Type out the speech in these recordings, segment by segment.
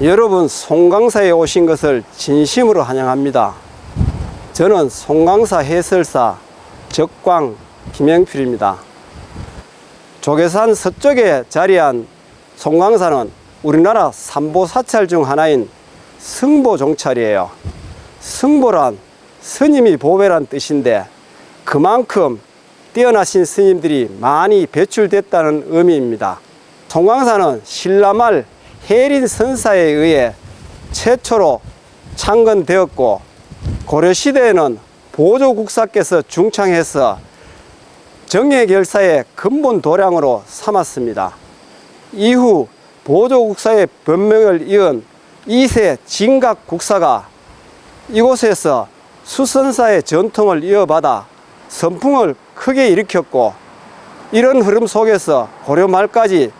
여러분, 송강사에 오신 것을 진심으로 환영합니다. 저는 송강사 해설사 적광 김영필입니다. 조계산 서쪽에 자리한 송강사는 우리나라 삼보사찰 중 하나인 승보종찰이에요. 승보란 스님이 보배란 뜻인데 그만큼 뛰어나신 스님들이 많이 배출됐다는 의미입니다. 송강사는 신라말 해린 선사에 의해 최초로 창건되었고 고려시대에는 보조국사께서 중창해서 정예결사의 근본 도량으로 삼았습니다. 이후 보조국사의 변명을 이은 2세 진각국사가 이곳에서 수선사의 전통을 이어받아 선풍을 크게 일으켰고, 이런 흐름 속에서 고려 말까지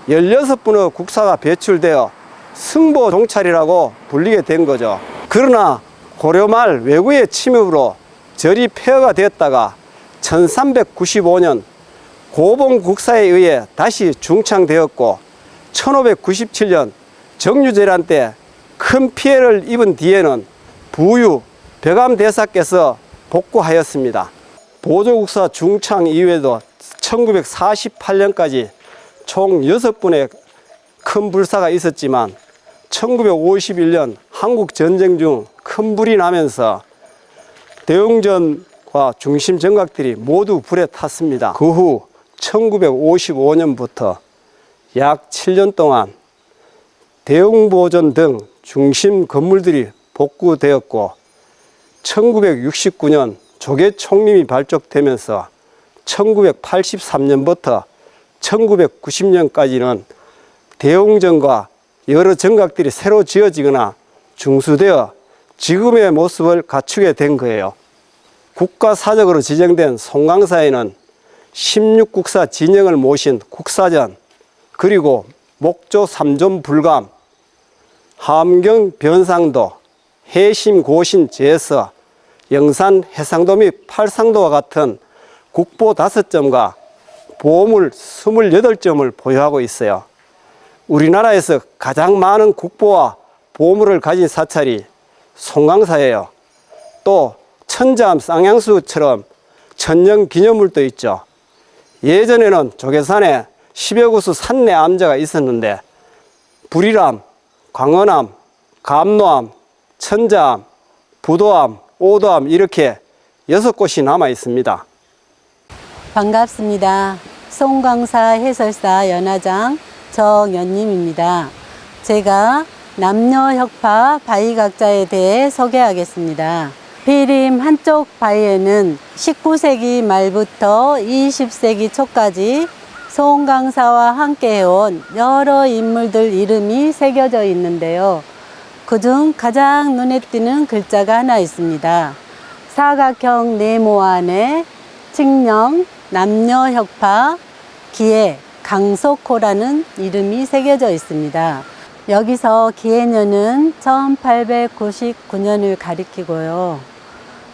16분의 국사가 배출되어 승보종찰이라고 불리게 된 거죠. 그러나 고려 말 외구의 침입으로 절이 폐허가 되었다가 1395년 고봉국사에 의해 다시 중창되었고 1597년 정유재란 때 큰 피해를 입은 뒤에는 부유 벽암대사께서 복구하였습니다. 보조국사 중창 이후에도 1948년까지 총 6분의 큰 불사가 있었지만 1951년 한국전쟁 중 큰 불이 나면서 대웅전과 중심 정각들이 모두 불에 탔습니다. 그 후 1955년부터 약 7년 동안 대웅보전 등 중심 건물들이 복구되었고 1969년 조계총림이 발족되면서 1983년부터 1990년까지는 대웅전과 여러 정각들이 새로 지어지거나 중수되어 지금의 모습을 갖추게 된 거예요. 국가사적으로 지정된 송강사에는 16국사 진영을 모신 국사전, 그리고 목조 3존 불감, 함경 변상도, 해심 고신 제서, 영산 해상도 및 팔상도와 같은 국보 5점과 보물 28점을 보유하고 있어요. 우리나라에서 가장 많은 국보와 보물을 가진 사찰이 송강사예요. 또 천자암 쌍향수처럼 천년 기념물도 있죠. 예전에는 조계산에 10여 구수 산내 암자가 있었는데 불이람, 광원암, 감노암, 천자암, 부도암, 오도암 이렇게 6곳이 남아 있습니다. 반갑습니다. 송강사 해설사 연화장 정연님입니다. 제가 남녀혁파 바위각자에 대해 소개하겠습니다. 비림 한쪽 바위에는 19세기 말부터 20세기 초까지 송강사와 함께 해온 여러 인물들 이름이 새겨져 있는데요. 그중 가장 눈에 띄는 글자가 하나 있습니다. 사각형 네모 안에 칙령, 남녀혁파, 기해, 강석호라는 이름이 새겨져 있습니다. 여기서 기해년은 1899년을 가리키고요.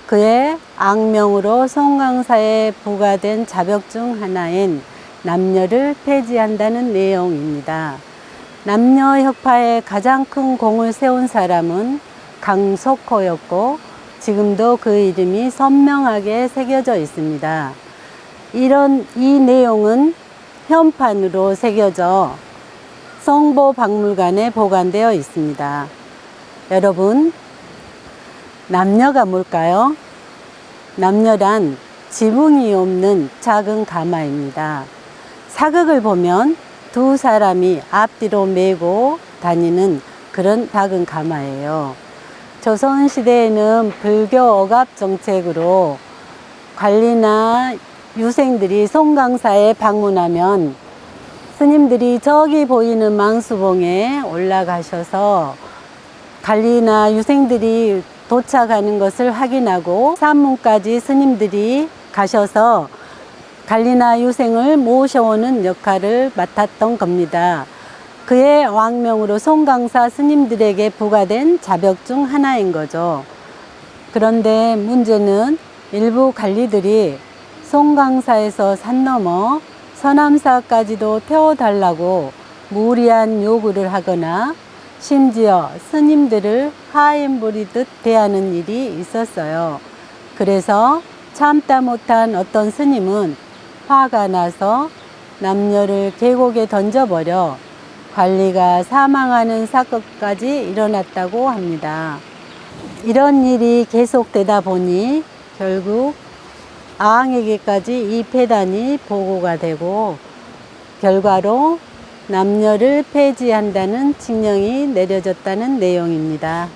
그의 악명으로 송강사에 부과된 자벽 중 하나인 남녀를 폐지한다는 내용입니다. 남녀혁파에 가장 큰 공을 세운 사람은 강석호였고 지금도 그 이름이 선명하게 새겨져 있습니다. 이 내용은 현판으로 새겨져 성보박물관에 보관되어 있습니다. 여러분, 남녀가 뭘까요? 남녀란 지붕이 없는 작은 가마입니다. 사극을 보면 두 사람이 앞뒤로 메고 다니는 그런 작은 가마예요. 조선시대에는 불교 억압 정책으로 관리나 유생들이 송강사에 방문하면 스님들이 저기 보이는 망수봉에 올라가셔서 관리나 유생들이 도착하는 것을 확인하고 산문까지 스님들이 가셔서 관리나 유생을 모셔오는 역할을 맡았던 겁니다. 그의 왕명으로 송강사 스님들에게 부과된 자벽 중 하나인 거죠. 그런데 문제는 일부 관리들이 송강사에서 산 넘어 서남사까지도 태워달라고 무리한 요구를 하거나 심지어 스님들을 하인 부리듯 대하는 일이 있었어요. 그래서 참다 못한 어떤 스님은 화가 나서 남녀를 계곡에 던져버려 관리가 사망하는 사건까지 일어났다고 합니다. 이런 일이 계속되다 보니 결국 아항에게까지 이 폐단이 보고가 되고 결과로 남녀를 폐지한다는 칙령이 내려졌다는 내용입니다.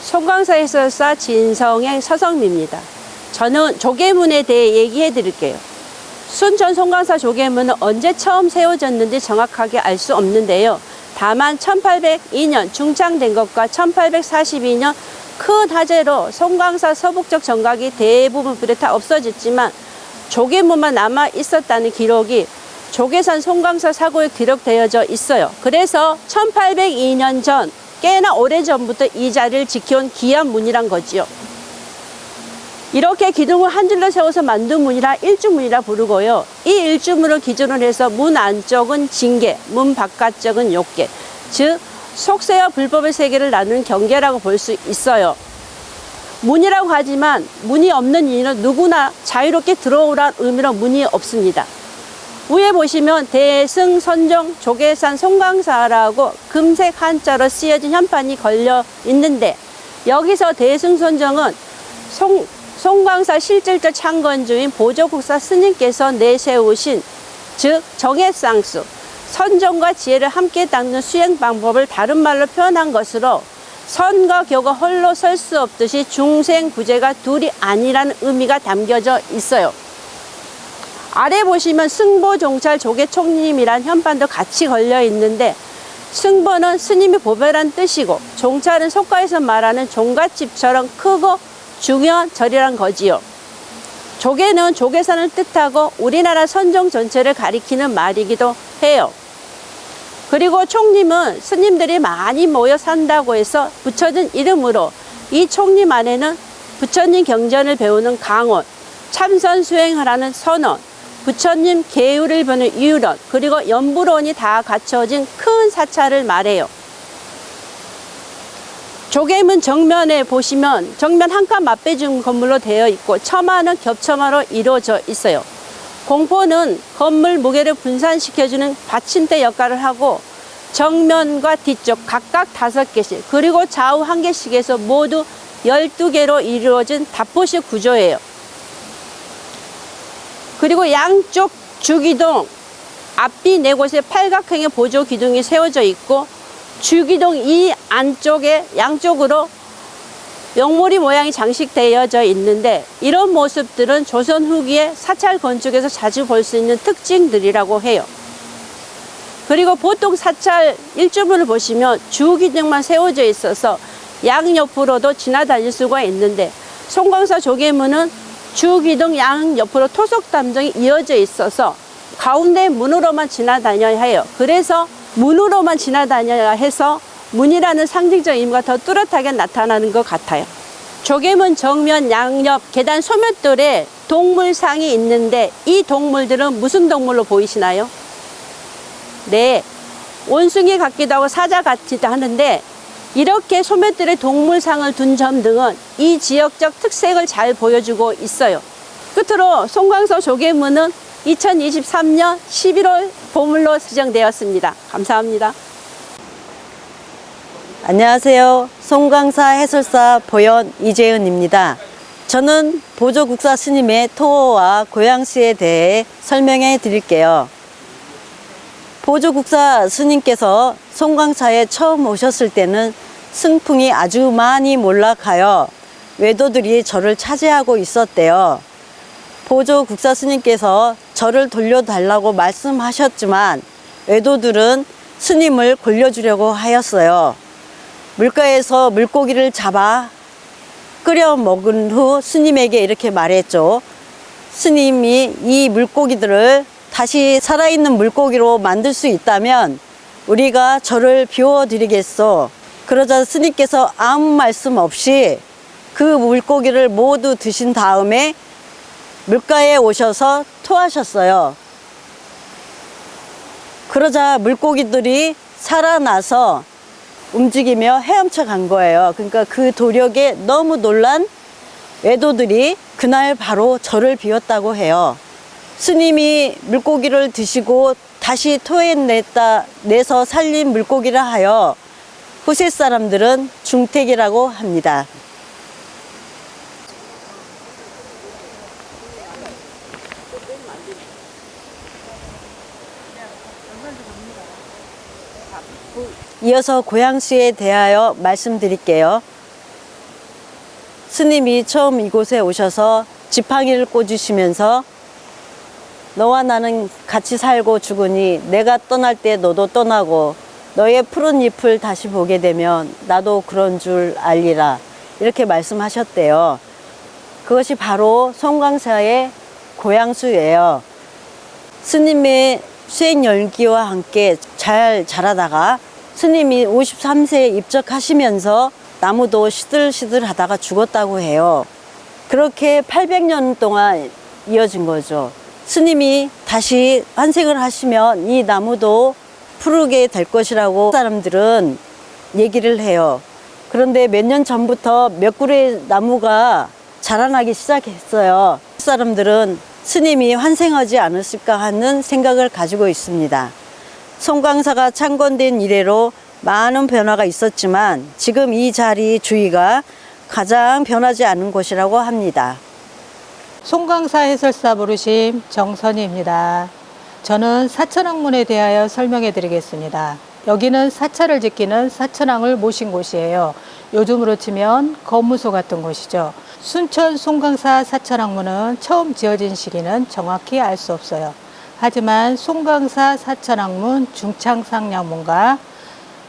송강사에서 진성행 서성미입니다. 저는 조계문에 대해 얘기해 드릴게요. 순천 송강사 조계문은 언제 처음 세워졌는지 정확하게 알 수 없는데요. 다만 1802년 중창된 것과 1842년 큰 화재로 송강사 서북쪽 정각이 대부분 불에 타 없어졌지만 조계문만 남아 있었다는 기록이 조계산 송강사 사고에 기록되어져 있어요. 그래서 1802년 전 꽤나 오래전부터 이 자리를 지켜온 귀한 문이란 거지요. 이렇게 기둥을 한 줄로 세워서 만든 문이라 일주문이라 부르고요. 이 일주문을 기준으로 해서 문 안쪽은 징계, 문 바깥쪽은 욕계, 즉 속세와 불법의 세계를 나누는 경계라고 볼 수 있어요. 문이라고 하지만 문이 없는 이유는 누구나 자유롭게 들어오란 의미로 문이 없습니다. 위에 보시면 대승선종 조계산 송강사라고 금색 한자로 쓰여진 현판이 걸려 있는데 여기서 대승선종은 송강사 실질적 창건주인 보조국사 스님께서 내세우신 즉 정해쌍수, 선정과 지혜를 함께 닦는 수행 방법을 다른 말로 표현한 것으로 선과 교가 홀로 설 수 없듯이 중생 부재가 둘이 아니라는 의미가 담겨져 있어요. 아래 보시면 승보종찰 조계총림이란 현판도 같이 걸려 있는데 승보는 스님이 보배란 뜻이고 종찰은 속가에서 말하는 종갓집처럼 크고 중요한 절이란 거지요. 조계는 조계산을 뜻하고 우리나라 선종 전체를 가리키는 말이기도 해요. 그리고 총림은 스님들이 많이 모여 산다고 해서 붙여진 이름으로 이 총림 안에는 부처님 경전을 배우는 강원, 참선 수행하라는 선원, 부처님 계율을 배우는 유론, 그리고 연불원이 다 갖춰진 큰 사찰을 말해요. 조계문 정면에 보시면 정면 한 칸 맞배준 건물로 되어 있고 처마는 겹처마로 이루어져 있어요. 공포는 건물 무게를 분산시켜주는 받침대 역할을 하고 정면과 뒤쪽 각각 5개씩 그리고 좌우 1개씩에서 모두 12개로 이루어진 다포식 구조예요. 그리고 양쪽 주기둥 앞뒤 4곳에 팔각형의 보조 기둥이 세워져 있고 주기둥 이 안쪽에 양쪽으로 영모리 모양이 장식되어져 있는데 이런 모습들은 조선 후기의 사찰 건축에서 자주 볼 수 있는 특징들이라고 해요. 그리고 보통 사찰 일주문을 보시면 주기둥만 세워져 있어서 양옆으로도 지나다닐 수가 있는데 송강사 조계문은 주기둥 양옆으로 토속 담정이 이어져 있어서 가운데 문으로만 지나다녀야 해요. 그래서 문으로만 지나다녀야 해서 문이라는 상징적 의미가 더 뚜렷하게 나타나는 것 같아요. 조계문 정면 양옆 계단 소묘돌에 동물상이 있는데 이 동물들은 무슨 동물로 보이시나요? 네, 원숭이 같기도 하고 사자 같기도 하는데 이렇게 소묘돌에 동물상을 둔 점 등은 이 지역적 특색을 잘 보여주고 있어요. 끝으로 송강사 조계문은 2023년 11월 보물로 지정되었습니다. 감사합니다. 안녕하세요. 송강사 해설사 보현 이재은입니다. 저는 보조국사 스님의 토어와 고양시에 대해 설명해 드릴게요. 보조국사 스님께서 송강사에 처음 오셨을 때는 승풍이 아주 많이 몰락하여 외도들이 절을 차지하고 있었대요. 보조국사 스님께서 절을 돌려달라고 말씀하셨지만 외도들은 스님을 골려주려고 하였어요. 물가에서 물고기를 잡아 끓여 먹은 후 스님에게 이렇게 말했죠. 스님이 이 물고기들을 다시 살아있는 물고기로 만들 수 있다면 우리가 절을 비워드리겠소. 그러자 스님께서 아무 말씀 없이 그 물고기를 모두 드신 다음에 물가에 오셔서 토하셨어요. 그러자 물고기들이 살아나서 움직이며 헤엄쳐 간 거예요. 그러니까 그 도력에 너무 놀란 외도들이 그날 바로 절을 비웠다고 해요. 스님이 물고기를 드시고 다시 내서 살린 물고기라 하여 후세 사람들은 중택이라고 합니다. 이어서 고향수에 대하여 말씀드릴게요. 스님이 처음 이곳에 오셔서 지팡이를 꽂으시면서 너와 나는 같이 살고 죽으니 내가 떠날 때 너도 떠나고 너의 푸른 잎을 다시 보게 되면 나도 그런 줄 알리라, 이렇게 말씀하셨대요. 그것이 바로 송광사의 고향수예요. 스님의 수행 열기와 함께 잘 자라다가 스님이 53세에 입적하시면서 나무도 시들시들 하다가 죽었다고 해요. 그렇게 800년 동안 이어진 거죠. 스님이 다시 환생을 하시면 이 나무도 푸르게 될 것이라고 사람들은 얘기를 해요. 그런데 몇 년 전부터 몇 그루의 나무가 자라나기 시작했어요. 사람들은 스님이 환생하지 않았을까 하는 생각을 가지고 있습니다. 송광사가 창건된 이래로 많은 변화가 있었지만 지금 이 자리 주위가 가장 변하지 않은 곳이라고 합니다. 송광사 해설사 부르심 정선희입니다. 저는 사천왕문에 대하여 설명해 드리겠습니다. 여기는 사찰을 지키는 사천왕을 모신 곳이에요. 요즘으로 치면 검무소 같은 곳이죠. 순천 송광사 사천왕문은 처음 지어진 시기는 정확히 알 수 없어요. 하지만 송광사 사천왕문 중창상량문과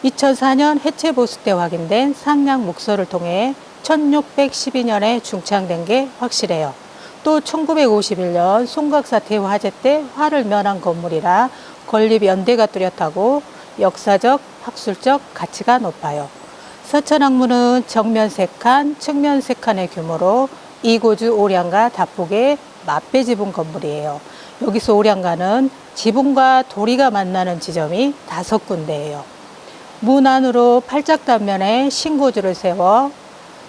2004년 해체보수 때 확인된 상량 목서를 통해 1612년에 중창된 게 확실해요. 또 1951년 송각사 대화제 때 화를 면한 건물이라 건립 연대가 뚜렷하고 역사적, 학술적 가치가 높아요. 사천왕문은 정면 3칸, 측면 3칸의 규모로 이고주 오량가 답복의 맞배 지붕 건물이에요. 여기서 오량가는 지붕과 도리가 만나는 지점이 5군데예요. 문 안으로 팔짝 단면에 신고주를 세워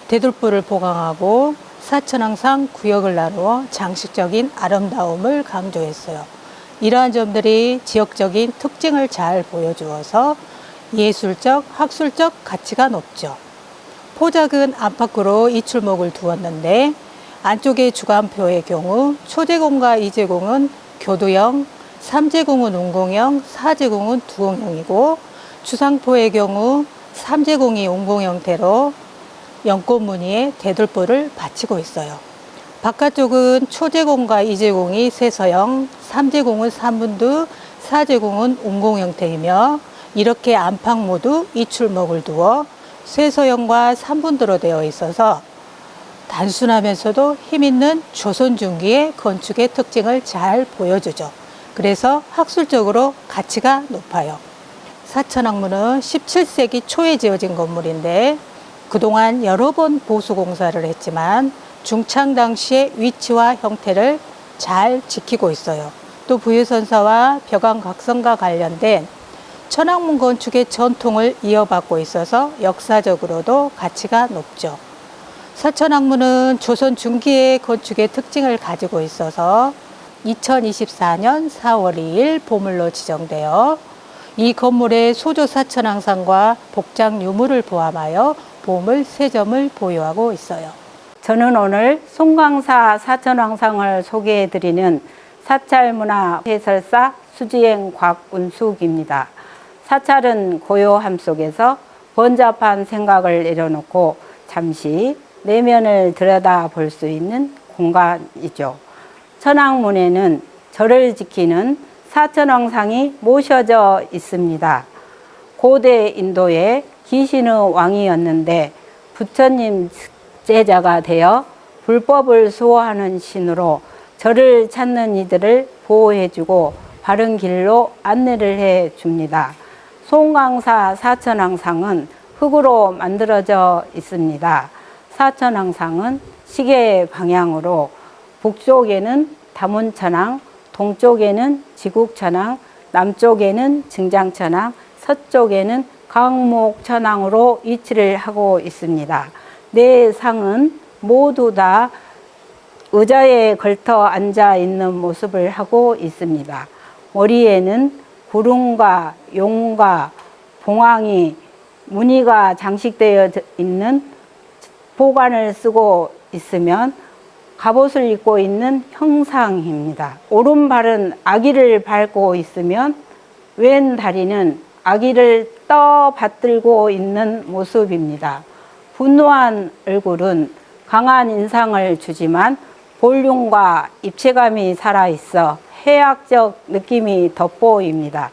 대들보를 보강하고 사천왕상 구역을 나누어 장식적인 아름다움을 강조했어요. 이러한 점들이 지역적인 특징을 잘 보여주어서 예술적, 학술적 가치가 높죠. 포작은 안팎으로 이출목을 두었는데 안쪽의 주간표의 경우 초제공과 이제공은 교도형, 삼제공은 운공형, 사제공은 두공형이고 주상포의 경우 삼제공이 운공 형태로 연꽃 무늬에 대들보를 받치고 있어요. 바깥쪽은 초제공과 이제공이 세서형, 삼제공은 삼분두, 사제공은 운공 형태이며 이렇게 안팎 모두 이출목을 두어 세서형과 삼분두로 되어 있어서 단순하면서도 힘있는 조선 중기의 건축의 특징을 잘 보여주죠. 그래서 학술적으로 가치가 높아요. 사천왕문은 17세기 초에 지어진 건물인데 그동안 여러 번 보수공사를 했지만 중창 당시의 위치와 형태를 잘 지키고 있어요. 또 부유선사와 벽안각성과 관련된 천왕문 건축의 전통을 이어받고 있어서 역사적으로도 가치가 높죠. 사천왕문은 조선 중기의 건축의 특징을 가지고 있어서 2024년 4월 2일 보물로 지정되어 이 건물의 소조 사천왕상과 복장 유물을 포함하여 보물 3점을 보유하고 있어요. 저는 오늘 송광사 사천왕상을 소개해드리는 사찰문화 해설사 수지행 곽운숙입니다. 사찰은 고요함 속에서 번잡한 생각을 내려놓고 잠시 내면을 들여다 볼 수 있는 공간이죠. 천왕문에는 절을 지키는 사천왕상이 모셔져 있습니다. 고대 인도의 기신의 왕이었는데 부처님 제자가 되어 불법을 수호하는 신으로 절을 찾는 이들을 보호해주고 바른 길로 안내를 해줍니다. 송광사 사천왕상은 흙으로 만들어져 있습니다. 사천왕상은 시계 방향으로 북쪽에는 다문천왕, 동쪽에는 지국천왕, 남쪽에는 증장천왕, 서쪽에는 강목천왕으로 위치를 하고 있습니다. 네 상은 모두 다 의자에 걸터 앉아 있는 모습을 하고 있습니다. 머리에는 구름과 용과 봉황이 무늬가 장식되어 있는 보관을 쓰고 있으면 갑옷을 입고 있는 형상입니다. 오른발은 아기를 밟고 있으면 왼 다리는 아기를 떠받들고 있는 모습입니다. 분노한 얼굴은 강한 인상을 주지만 볼륨과 입체감이 살아있어 해학적 느낌이 돋보입니다.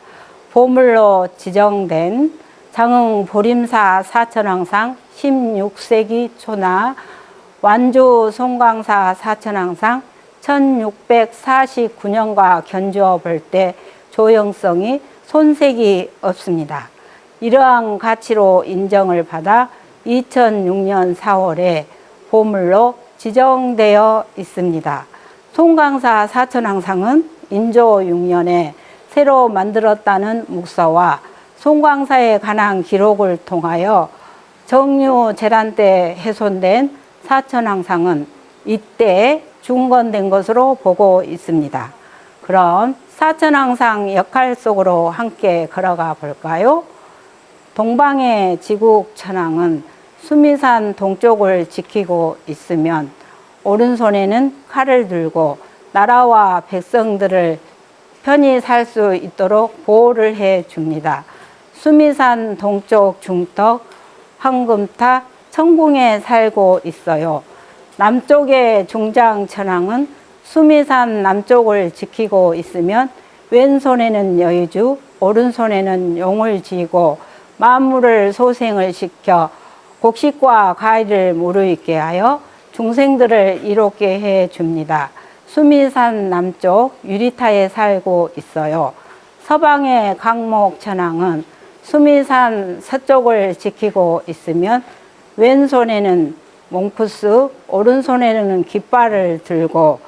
보물로 지정된 장흥 보림사 사천왕상 16세기 초나 완주 송광사 사천왕상 1649년과 견주어 볼 때 조형성이 손색이 없습니다. 이러한 가치로 인정을 받아 2006년 4월에 보물로 지정되어 있습니다. 송광사 사천왕상은 인조 6년에 새로 만들었다는 묵서와 송광사에 관한 기록을 통하여 정유재란 때 훼손된 사천왕상은 이때 중건된 것으로 보고 있습니다. 그럼 사천왕상 역할 속으로 함께 걸어가 볼까요? 동방의 지국천왕은 수미산 동쪽을 지키고 있으면 오른손에는 칼을 들고 나라와 백성들을 편히 살 수 있도록 보호를 해 줍니다. 수미산 동쪽 중턱 황금타 청궁에 살고 있어요. 남쪽의 중장천왕은 수미산 남쪽을 지키고 있으면 왼손에는 여의주, 오른손에는 용을 쥐고 만물을 소생을 시켜 곡식과 과일을 무르익게 하여 중생들을 이롭게 해 줍니다. 수미산 남쪽 유리타에 살고 있어요. 서방의 강목천왕은 수미산 서쪽을 지키고 있으면 왼손에는 몽쿠스, 오른손에는 깃발을 들고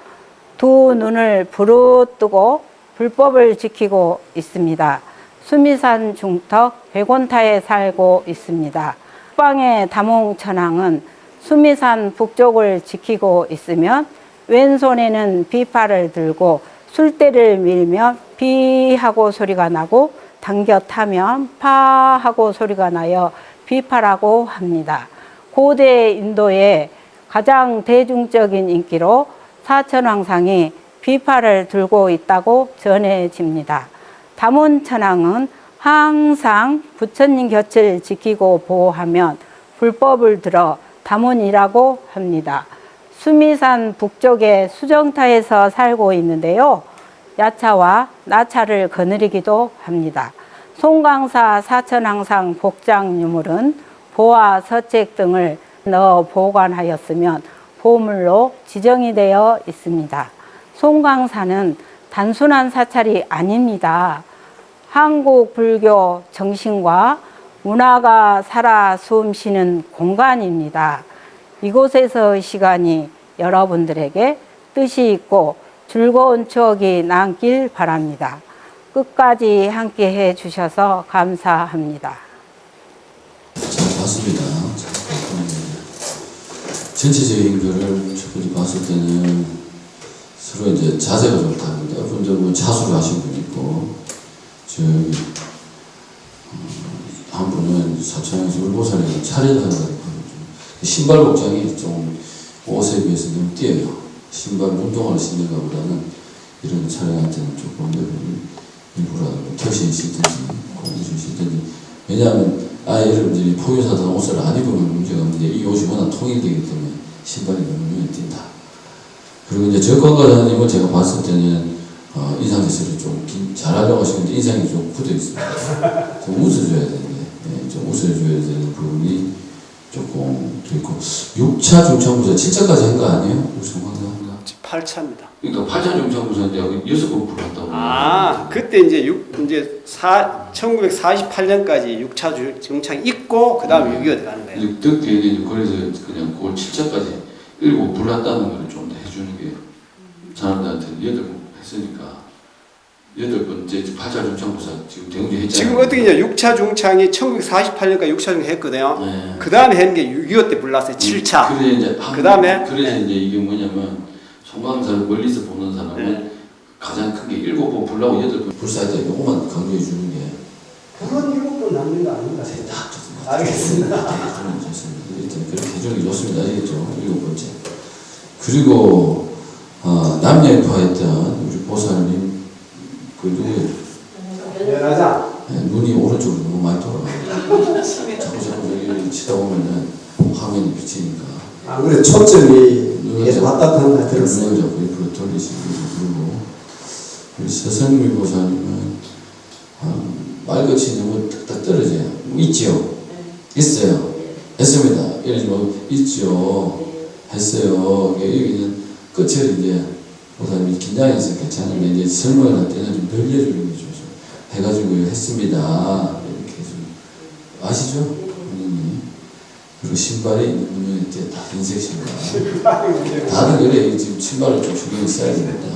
두 눈을 부르뜨고 불법을 지키고 있습니다. 수미산 중턱 백원타에 살고 있습니다. 북방의 다몽천왕은 수미산 북쪽을 지키고 있으면 왼손에는 비파를 들고 술대를 밀면 비하고 소리가 나고 당겨 타면 파하고 소리가 나여 비파라고 합니다. 고대 인도의 가장 대중적인 인기로 사천왕상이 비파를 들고 있다고 전해집니다. 다문천왕은 항상 부처님 곁을 지키고 보호하면 불법을 들어 다문이라고 합니다. 수미산 북쪽의 수정타에서 살고 있는데요. 야차와 나차를 거느리기도 합니다. 송광사 사천왕상 복장 유물은 보화, 서책 등을 넣어 보관하였으면 보물로 지정이 되어 있습니다. 송광사는 단순한 사찰이 아닙니다. 한국 불교 정신과 문화가 살아 숨쉬는 공간입니다. 이곳에서 시간이 여러분들에게 뜻이 있고 즐거운 추억이 남길 바랍니다. 끝까지 함께 해 주셔서 감사합니다. 잘 봤습니다. 전체적인 거를 첫 번째 봤을 때는 서로 이제 자세가 좀 다릅니다. 분들은 자수를 하신 분이 있고, 저기, 한 분은 사천왕에서 울보산에서 차례를 하는 신발 복장이 좀 옷에 비해서 좀 띄어요. 신발 운동화를 신는 것보다는 이런 차량한테는 조금 일부러 턱신 신든지 고무줄 신든지, 왜냐하면 여러분들이 포유사단 옷을 안 입으면 문제가 없는데 이 옷이 워낙 통일되기 때문에 신발이 너무 눈에 띈다. 그리고 이제 적관과장님은 제가 봤을 때는 인상 제스를 좀 잘하려고 하시는데 인상이 좀 굳어 있습니다. 좀 웃어줘야 되는데, 좀 웃어줘야 되는 부분이 조금 더 있고, 6차 중창부자 7차까지 한 거 아니에요? 우리 정관장? 8차입니다. 그러니까 8차 중창부사인데 6번 불렀다고. 그때 이제 1948년까지 6차 정창이 있고 그 다음에 6.25 들어가는 거예요. 듣게 얘기해. 그래서 그냥 그걸 7차까지 7번 불렀다는 걸 좀 더 해주는 게 사람들한테 8번 했으니까 8번째 8차 중창부사 지금 대응제 했잖아요. 지금 어떻게 이제 6차 중창이 1948년까지 6차 중창 했거든요. 네. 그 다음에 했는 게 6.25 때 불렀어요. 7차. 그래 이제 그다음에 그래서 이제 이게 뭐냐면 송강사를 멀리서 보는 사람은 가장 큰 게 7번 불나고 8번 불사했다. 이것만 강조해 주는 게. 그건 7번 남는 거 아닌가 좋습니다. 알겠습니다. 일단 그렇게 해주는 게 좋습니다. 알겠죠? 7번째. 그리고 남녀파했던 우리 보살님 그 누구예요? 연하자. 눈이 오른쪽으로 너무 많이 돌아가요. 자꾸 여기 치다 보면은 화면이 비치니까. 안 그래 초점이 계속 왔다 갔다 들었어요. 눈을 자꾸 옆으로 돌리시고 그리고 우리 서선미 보살님은 말끝이 너무 탁탁 떨어져요. 있지요? 있어요. 했습니다. 예를 들면 있죠. 했어요. 여기는 끝을 이제 보살님이 긴장해서 괜찮은데 이제 설명을 할 때는 좀 늘려주는 게 좋죠. 해가지고 했습니다. 이렇게 좀 아시죠? 본인이. 그리고 신발이 있는 이제 다 흰색 신발. 다들 그래. 지금 신발을 좀 신경 써야 됩니다.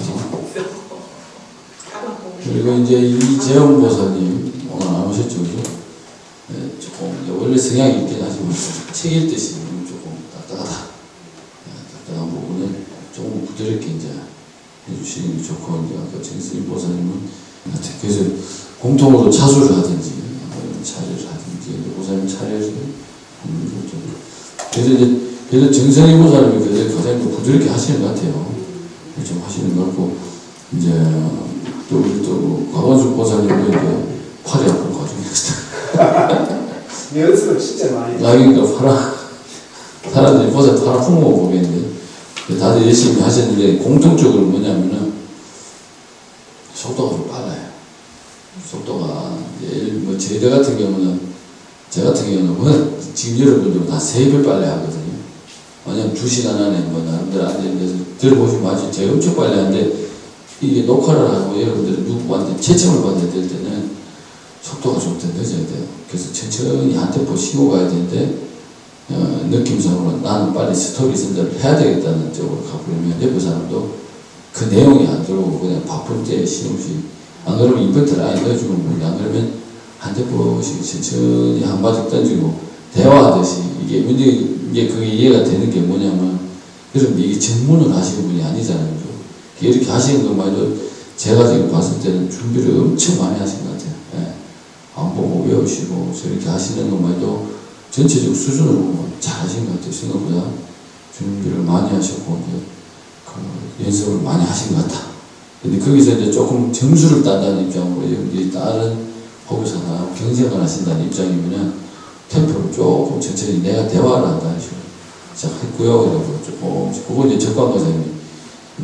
그리고 이제 이재영 보살님 오늘 안 오셨죠? 조금 원래 성향이 있긴 하지만 책 읽듯이 조금 딱딱하다. 딱딱한 부분을 조금 부드럽게 이제 해주시는 게 좋고 이제 아까 정스님 보살님은 그래서 공통으로 차수를 하든지 차례를 하든지 보살님 차례를 하는 게 좀 그래서 정선희 보살님이 그래서 가장 부드럽게 하시는 것 같아요. 좀 하시는 것 같고 이제 또 우리 또 과관수 보살님도 이제 팔이 아픈 과정이었어요. 연습을 진짜 많이 그러니까 사람들이 보살 팔 아픈 거 보겠는데 다들 열심히 하셨는데 공통적으로 뭐냐면은 속도가 좀 빨라요. 속도가 뭐 제 같은 경우는 지금 여러분들 다 3배 빨리 하거든요. 왜냐면 2시간 안에 뭐 나름대로 앉아있는데서 들어보시면 아시 제가 엄청 빨리 하는데 이게 녹화를 하고 여러분들이 누구한테 채점을 받아야 될 때는 속도가 좀 더 늦어야 돼요. 그래서 천천히 한 템포 쉬고 가야 되는데 느낌상으로 나는 빨리 스토리 선전을 해야 되겠다는 쪽으로 가보려면 옆에 사람도 그 내용이 안 들어오고 그냥 바쁠 때 시험시 안 그러면 임팩트를 아예 넣어주는 거예요. 안 그러면 한 템포씩 천천히 한 바씩 던지고 대화하듯이 이게 그게 이해가 되는 게 뭐냐면 여러분 이게 전문을 하시는 분이 아니잖아요. 이렇게 하시는 것만도 제가 지금 봤을 때는 준비를 엄청 많이 하신 것 같아요. 예. 안 보고 외우시고 저렇게 하시는 것만도 전체적 수준으로 보면 잘 하신 것 같아요. 생각보다 준비를 많이 하셨고 이제 그 연습을 많이 하신 것 같아. 근데 거기서 이제 조금 점수를 딴다는 입장으로 여기 다른 호교사나 경쟁을 하신다는 입장이면은 템포를 조금 천천히 내가 대화를 한다는 식으로 시작했고요. 그리고 조금 그거 이제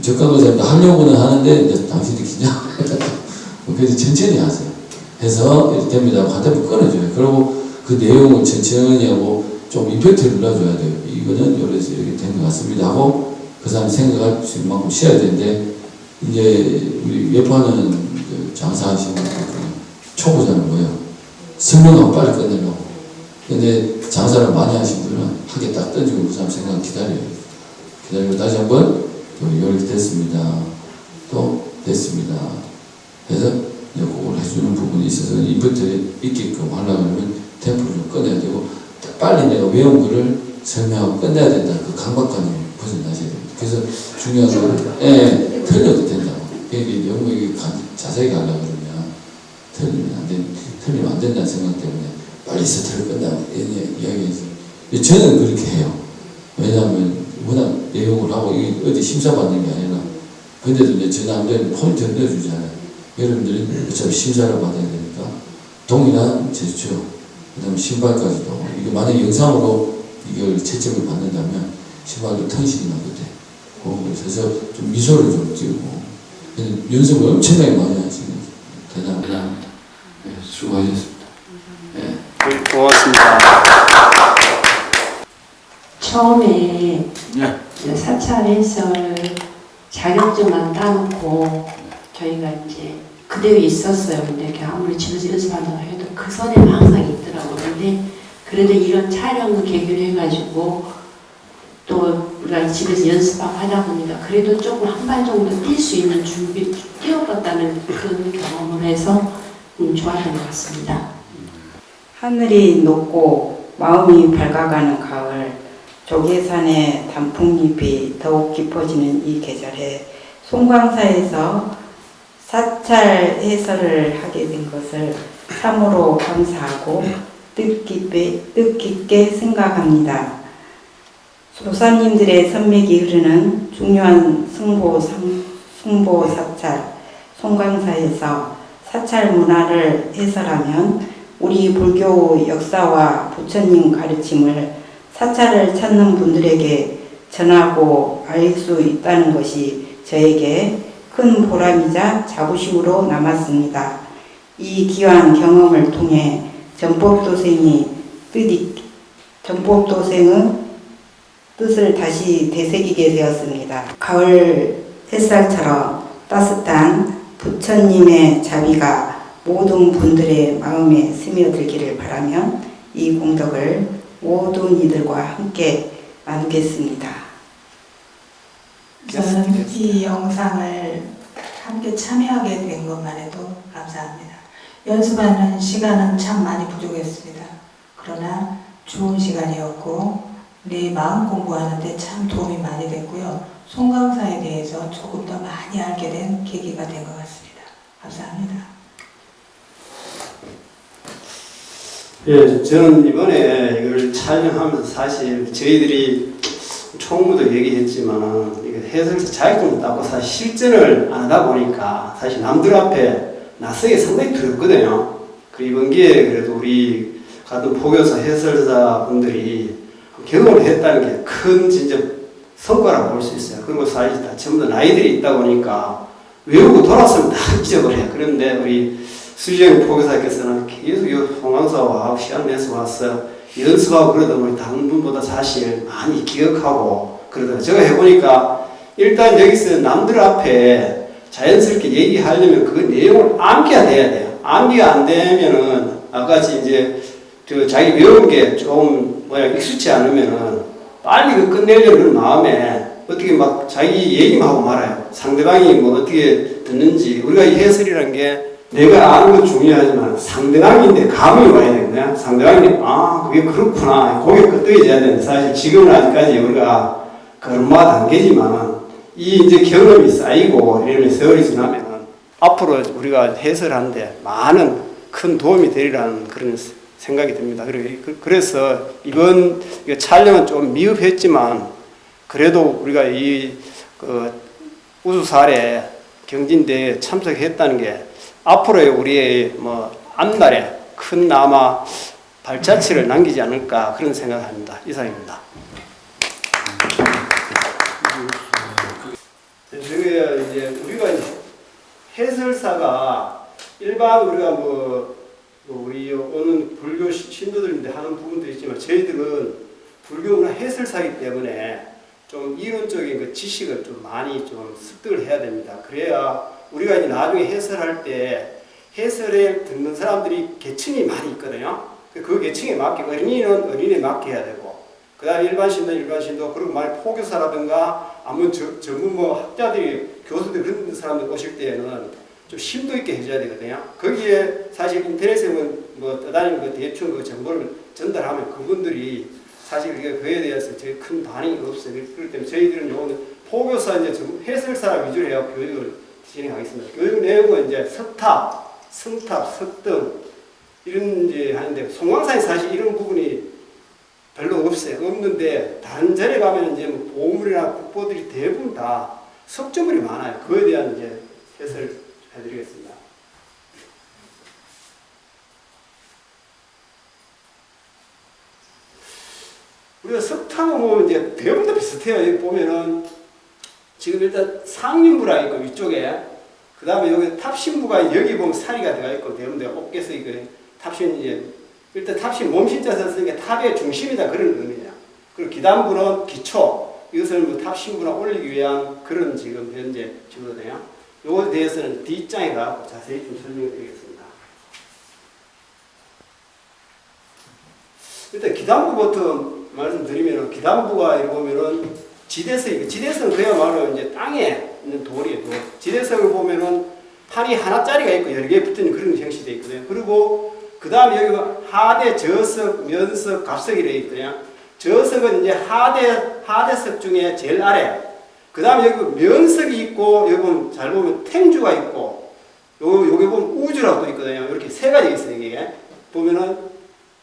적광거사님도 하려고는 하는데 이제 당신이 긴장. 그래서 천천히 하세요. 해서 이렇게 됩니다. 한 템포 끊어줘요. 그리고 그 내용을 천천히 하고 좀 임팩트를 넣어줘야 돼요. 이거는 요래서 이렇게 된 것 같습니다 하고 그 사람이 생각할 수 있는 만큼 쉬어야 되는데 이제 우리 예파는 그 장사하시는 초보자는 뭐예요? 설명하고 빨리 끝내려고. 근데 장사를 많이 하신 분은 한 개 딱 던지고 그 사람 생각 기다려요. 기다리고 다시 한번 또 이렇게 됐습니다. 또 됐습니다. 그래서 이제 그걸 해주는 부분이 있어서 임팩트 있게끔 하려면 템포를 좀 꺼내야 되고 빨리 내가 외운 거를 설명하고 끝내야 된다. 그 강박관을 벗어나셔야 됩니다. 그래서 중요한 거는 틀려도 된다고. 이게 너무 자세히 가려고 그러면 틀리면 안 된다는 생각 때문에 빨리 세트를 끝나고 이야기해서 저는 그렇게 해요. 왜냐하면 워낙 내용을 하고 이게 어디 심사받는 게 아니라 근데도 이제 저 남자는 포인트를 넣어주잖아요. 여러분들이 어차피 심사를 받아야 되니까 동일한 제스처 그 다음에 신발까지도 이게 만약에 영상으로 이걸 채점을 받는다면 신발도 턴식이 나거든. 그래서 좀 미소를 좀 띄우고 연습을 엄청나게 많이 하시는 대단합니다. 네, 수고하셨습니다. 네. 고맙습니다. 처음에 사찰 해설 자격증만 따놓고 저희가 이제 그대로 있었어요. 근데 이렇게 아무리 집에서 연습한다고 해도 그 선에는 항상 있더라고요. 근데 그래도 이런 촬영을 계기로 해가지고 또 우리가 집에서 연습하고 하다 보니까 그래도 조금 한 발 정도 뛸 수 있는 준비, 뛰어봤다는 그런 경험을 해서 좋았던 것 같습니다. 하늘이 높고 마음이 밝아가는 가을, 조계산의 단풍잎이 더욱 깊어지는 이 계절에 송광사에서 사찰 해설을 하게 된 것을 참으로 감사하고 뜻깊게 생각합니다. 조사님들의 선맥이 흐르는 중요한 승보 사찰, 송광사에서 사찰 문화를 해설하면 우리 불교 역사와 부처님 가르침을 사찰을 찾는 분들에게 전하고 알 수 있다는 것이 저에게 큰 보람이자 자부심으로 남았습니다. 이 귀한 경험을 통해 전법도생의 뜻을 다시 되새기게 되었습니다. 가을 햇살처럼 따뜻한 부처님의 자비가 모든 분들의 마음에 스며들기를 바라며 이 공덕을 모든 이들과 함께 나누겠습니다. 저는 이 영상을 함께 참여하게 된 것만 해도 감사합니다. 연습하는 시간은 참 많이 부족했습니다. 그러나 좋은 시간이었고 내 마음 공부하는데 참 도움이 많이 됐고요. 송광사에 대해서 조금 더 많이 알게 된 계기가 된 것 같습니다. 감사합니다. 예, 저는 이번에 이걸 촬영하면서 사실 저희들이 총무도 얘기했지만 이게 해설사 자격증을 따고 사실 실전을 안 하다 보니까 사실 남들 앞에 낯서기 상당히 두렵거든요. 그리고 이번 기회에 그래도 우리 같은 포교사 해설사 분들이 경험을 했다는 게 큰 진짜 성과라고 볼 수 있어요. 그리고 사실 다 전부 다 나이들이 있다 보니까 외우고 돌았으면 다 잊어버려요. 그런데 우리 수지영 포교사께서는 계속 이 송광사와 시간 내서 와서 연습하고 그러다 보니 다른 분보다 사실 많이 기억하고 그러다가 제가 해보니까 일단 여기서 남들 앞에 자연스럽게 얘기하려면 그 내용을 암기가 돼야 돼요. 암기가 안 되면은 아까같이 이제 자기 외운 게 좀 익숙치 않으면은 빨리 그 끝내려는 마음에 어떻게 막 자기 얘기만 하고 말아요. 상대방이 뭐 어떻게 듣는지. 우리가 이 해설이라는 게 내가 아는 건 중요하지만 상대방인데 감이 와야 되거든요. 상대방이 아 그게 그렇구나. 고개 끄덕여져야 되는데 사실 지금은 아직까지 우리가 걸마 단계지만 이 이제 경험이 쌓이고 이러면 세월이 지나면 앞으로 우리가 해설하는데 많은 큰 도움이 되리라는 그런 생각이 듭니다. 그래서 이번 촬영은 좀 미흡했지만 그래도 우리가 이 우수사례 경진대에 참석했다는 게 앞으로의 우리의 앞날에 큰 아마 발자취를 남기지 않을까 그런 생각합니다. 이상입니다. 이제 우리가 해설사가 일반 우리가 우리 오는 불교 신도들인데 하는 부분도 있지만 저희들은 불교 문화 해설사이기 때문에 좀 이론적인 그 지식을 좀 많이 좀 습득을 해야 됩니다. 그래야 우리가 이제 나중에 해설할 때 해설에 듣는 사람들이 계층이 많이 있거든요. 그 계층에 맞게 어린이는 어린이에 맞게 해야 되고 그 다음에 일반 신도는 일반 신도 그리고 만약 포교사라든가 아니면 전문 학자들이 교수들 그런 사람들 오실 때에는 좀 심도 있게 해줘야 되거든요. 거기에 사실 인터넷에 떠다니는 대충 그 정보를 전달하면 그분들이 사실 그에 대해서 제일 큰 반응이 없어요. 그렇기 때문에 저희들은 요거는 포교사 이제 해설사 위주로 해서 교육을 진행하겠습니다. 교육 내용은 이제 석탑, 성탑, 석등 이런 이제 하는데 송광사에 사실 이런 부분이 별로 없어요. 없는데 다른 절에 가면 이제 보물이나 국보들이 대부분 다 석조물이 많아요. 그에 대한 이제 해설을 해드리겠습니다. 우리가 석탑은 이제 대부분 다 비슷해요. 여기 보면은 지금 일단 상륜부라 있고 위쪽에 그 다음에 여기 탑신부가 여기 보면 사리가 들어가 있고 대부분 다 어깨서 이거 탑신 이제 일단 탑신 몸신자 썼으니까 탑의 중심이다 그런 의미냐. 그리고 기단부는 기초 이것을 뭐 탑 신부나 올리기 위한 그런 지금 현재 지거든요. 요거에 대해서는 뒷장에 가서 자세히 좀 설명드리겠습니다. 일단 기단부부터 말씀드리면 기단부가 이렇게 보면은 지대성 그야말로 이제 땅에 있는 돌이에요. 돌. 지대성을 보면은 판이 하나짜리가 있고 여러 개 붙은 그런 형식이 되어 있거든요. 그리고 그 다음에 여기가 하대, 저석, 면석, 갑석이 되어 있거든요. 저석은 이제 하대석 중에 제일 아래. 그 다음에 여기 면석이 있고, 여기 보면, 잘 보면 탱주가 있고, 여기 보면 우주라고 또 있거든요. 이렇게 세 가지 있어요, 이게. 보면은,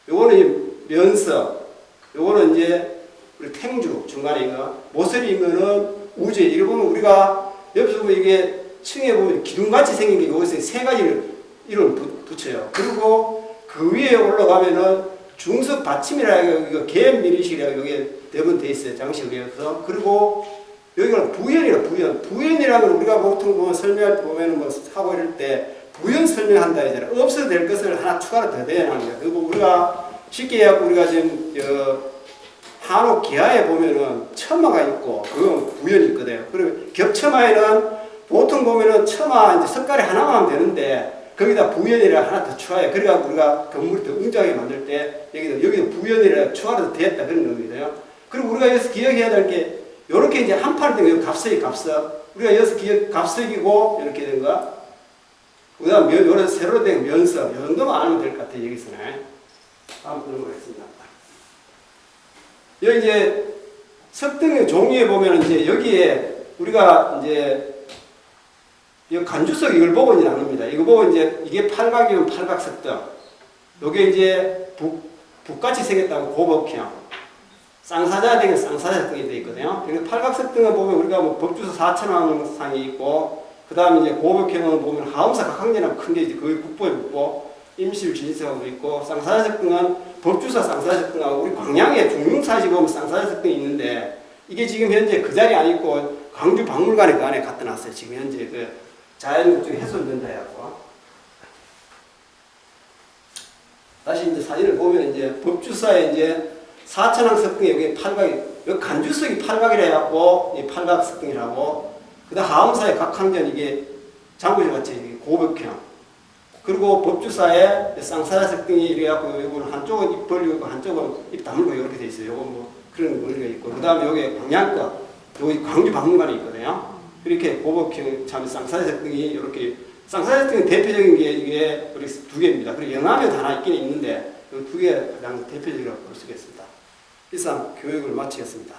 요거는 이제 면석, 요거는 이제 우리 탱주, 중간에 이거. 모서리면은 우주. 이거 보면 우리가, 옆에서 보면 이게 층에 보면 기둥같이 생긴 게 여기서 세 가지를 이름을 붙여요. 그리고 그 위에 올라가면은 중석 받침이라 이거 개연 미리식이라고 여기에 대부분 돼 있어요. 장식에 의해서. 그리고 여기가 부연이라 부연이라는 우리가 보통 보면 설명할 때 보면은 뭐 하고 이럴 때 부연 설명한다 하잖아요. 없어도 될 것을 하나 추가로 더 돼야 합니다. 그리고 우리가 쉽게 해갖고 우리가 지금 한옥 기하에 보면은 처마가 있고 그건 부연이 있거든요. 그리고 겹처마에는 보통 보면은 처마 이제 석가래 하나만 하면 되는데 거기다 부연이라 하나 더 추가해. 그래갖고 우리가 건물을 더 웅장하게 만들 때 여기도 부연이라 추가로 되었다 그런 의미예요. 그리고 우리가 여기서 기억해야 될 게 요렇게 이제 한 판이 되면 갑석이 갑석. 우리가 여기서 갑석이고 이렇게 된 거. 그 다음 요런 세로 된 면석. 요 정도만 알면 될 것 같아요. 여기서는. 다음 넘어가겠습니다. 여기 이제 석등의 종이에 보면 이제 여기에 우리가 이제 이 간주석 이걸 보고 이제 나눕니다. 이거 보고 이제 이게 팔각이면 팔각석등. 요게 이제 북같이 생겼다고 고법형. 쌍사자 등은 쌍사자석등이 되어 있거든요. 그리고 팔각석등을 보면 우리가 뭐 법주서 4천왕상이 있고, 그 다음에 이제 고법형은 보면 하음사 각항제라고 큰 게 이제 거의 국보에 붙고, 임실 진석하고 있고, 쌍사자석등은 법주사 쌍사자석등하고 우리 광양에 중릉사시 보면 쌍사자석등이 있는데, 이게 지금 현재 그 자리에 안 있고, 광주 박물관에 그 안에 갖다 놨어요. 지금 현재 그 자연국적이 훼손된다 해갖고. 다시 이제 사진을 보면 이제 법주사에 이제 사천왕 석등에 여기 팔각이, 여기 간주석이 팔각이라 해갖고, 이 팔각 석등이라고, 그 다음 하음사의 각항전 이게 장구실 같이 고벽형. 그리고 법주사에 쌍사자 석등이 이래갖고, 이거는 한쪽은 입 벌리고 한쪽은 입 다물고 이렇게 돼 있어요. 요거 뭐 그런 원리가 있고. 그 다음에 여기 광양거, 여기 광주 박물관이 있거든요. 이렇게 고법형 참 쌍사자 석등이 이렇게, 쌍사자 석등의 대표적인 게 이게 우리 두 개입니다. 그리고 영암에도 하나 있긴 있는데, 이 두 개 가장 대표적이라고 볼 수 있겠습니다. 이상 교육을 마치겠습니다.